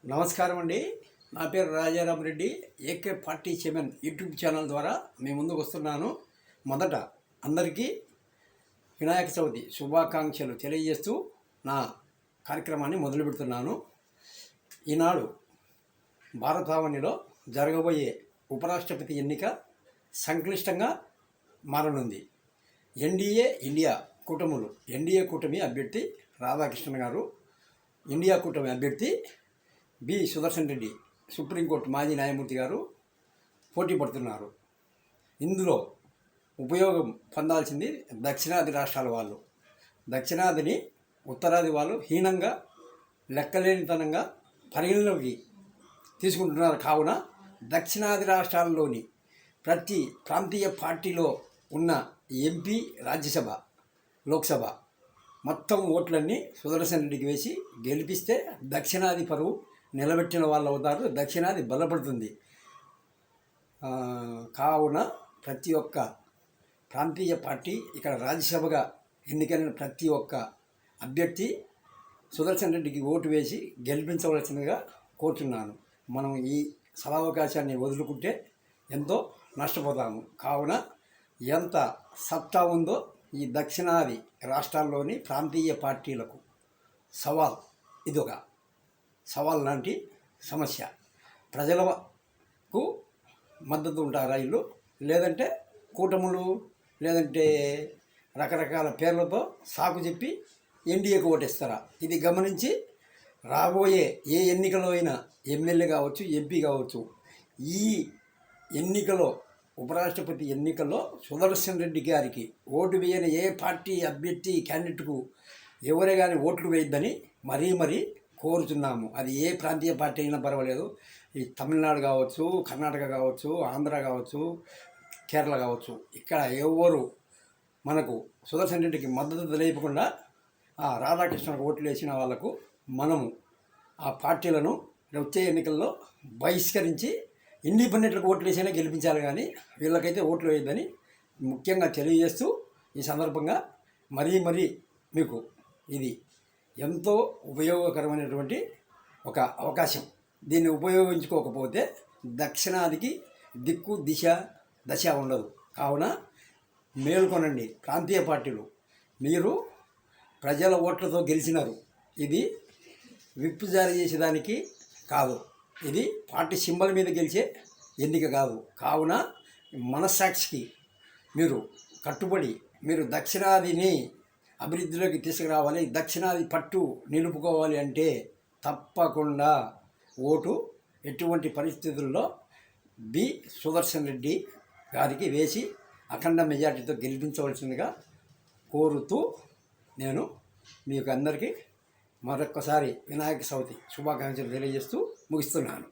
నమస్కారం అండి. నా పేరు Rajaram Reddy. AK party chairman YouTube channel ద్వారా మీ ముందుకు వస్తున్నాను. మొదట అందరికీ వినాయక చవితి శుభాకాంక్షలు తెలియజేస్తూ నా కార్యక్రమాన్ని మొదలు పెడుతున్నాను. ఈనాడు భారతావనిలో జరగబోయే ఉపరాష్ట్రపతి ఎన్నిక సంక్లిష్టంగా మారనుంది. ఎన్డీఏ కూటమి అభ్యర్థి రాధాకృష్ణన్ గారు, ఇండియా కూటమి అభ్యర్థి బి సుదర్శన్ రెడ్డి, సుప్రీంకోర్టు మాజీ న్యాయమూర్తి గారు పోటీ పడుతున్నారు. ఇందులో ఉపయోగం పొందాల్సింది దక్షిణాది రాష్ట్రాల వాళ్ళు. దక్షిణాదిని ఉత్తరాది వాళ్ళు హీనంగా, లెక్కలేనితనంగా పరిగణలోకి తీసుకుంటున్నారు. కావున దక్షిణాది రాష్ట్రాల్లోని ప్రతి ప్రాంతీయ పార్టీలో ఉన్న ఎంపీ, రాజ్యసభ, లోక్సభ మొత్తం ఓట్లన్నీ సుదర్శన్ రెడ్డికి వేసి గెలిపిస్తే దక్షిణాది పరువు నిలబెట్టిన వాళ్ళు అవుతారు. దక్షిణాది బలపడుతుంది. కావున ప్రతి ఒక్క ప్రాంతీయ పార్టీ ఇక్కడ రాజ్యసభగా ఎన్నికైన ప్రతి ఒక్క అభ్యర్థి సుదర్శన్ రెడ్డికి ఓటు వేసి గెలిపించవలసిందిగా కోరుతున్నాను. మనం ఈ సదావకాశాన్ని వదులుకుంటే ఎంతో నష్టపోతాము. కావున ఎంత సత్తా ఉందో ఈ దక్షిణాది రాష్ట్రాల్లోని ప్రాంతీయ పార్టీలకు ఇదొక సవాల్ లాంటి సమస్య. ప్రజలకు మద్దతు ఉంటారా వీళ్ళు, లేదంటే కూటములు, లేదంటే రకరకాల పేర్లతో సాకు చెప్పి ఎన్డీఏకు ఓటేస్తారా? ఇది గమనించి రాబోయే ఏ ఎన్నికలో అయినా ఎమ్మెల్యే కావచ్చు, ఎంపీ కావచ్చు, ఈ ఎన్నికలో ఉపరాష్ట్రపతి ఎన్నికల్లో సుదర్శన్ రెడ్డి గారికి ఓటు వేయని ఏ పార్టీ అభ్యర్థి క్యాండిడేట్కు ఎవరే కానీ ఓట్లు వేయద్దని మరీ కోరుతున్నాము. అది ఏ ప్రాంతీయ పార్టీ అయినా పర్వాలేదు. ఈ తమిళనాడు కావచ్చు, కర్ణాటక కావచ్చు, ఆంధ్ర కావచ్చు, కేరళ కావచ్చు, ఇక్కడ ఎవరు మనకు సుదర్శన్ రెడ్డికి మద్దతు తెలియకుండా రాధాకృష్ణకు ఓట్లు వేసిన వాళ్లకు మనము ఆ పార్టీలను వచ్చే ఎన్నికల్లో బహిష్కరించి ఇండిపెండెంట్లకు ఓట్లు వేసినా గెలిపించాలి, కానీ వీళ్ళకైతే ఓట్లు వేయద్దని ముఖ్యంగా తెలియజేస్తూ ఈ సందర్భంగా మరీ మీకు ఇది ఎంతో ఉపయోగకరమైనటువంటి ఒక అవకాశం. దీన్ని ఉపయోగించుకోకపోతే దక్షిణాదికి దిక్కు దశ ఉండదు. కావున మేల్కొనండి ప్రాంతీయ పార్టీలు. మీరు ప్రజల ఓట్లతో గెలిచినారు. ఇది విప్ జారీ చేసేదానికి కాదు. ఇది పార్టీ సింబల్ మీద గెలిచే ఎన్నిక కాదు. కావున మనస్సాక్షికి మీరు కట్టుబడి మీరు దక్షిణాదిని అభివృద్ధిలోకి తీసుకురావాలి, దక్షిణాది పట్టు నిలుపుకోవాలి అంటే తప్పకుండా ఓటు ఎటువంటి పరిస్థితుల్లో బి సుదర్శన్ రెడ్డి గారికి వేసి అఖండ మెజార్టీతో గెలిపించవలసిందిగా కోరుతూ నేను మీకు అందరికీ మరొక్కసారి వినాయక చవితి శుభాకాంక్షలు తెలియజేస్తూ ముగిస్తున్నాను.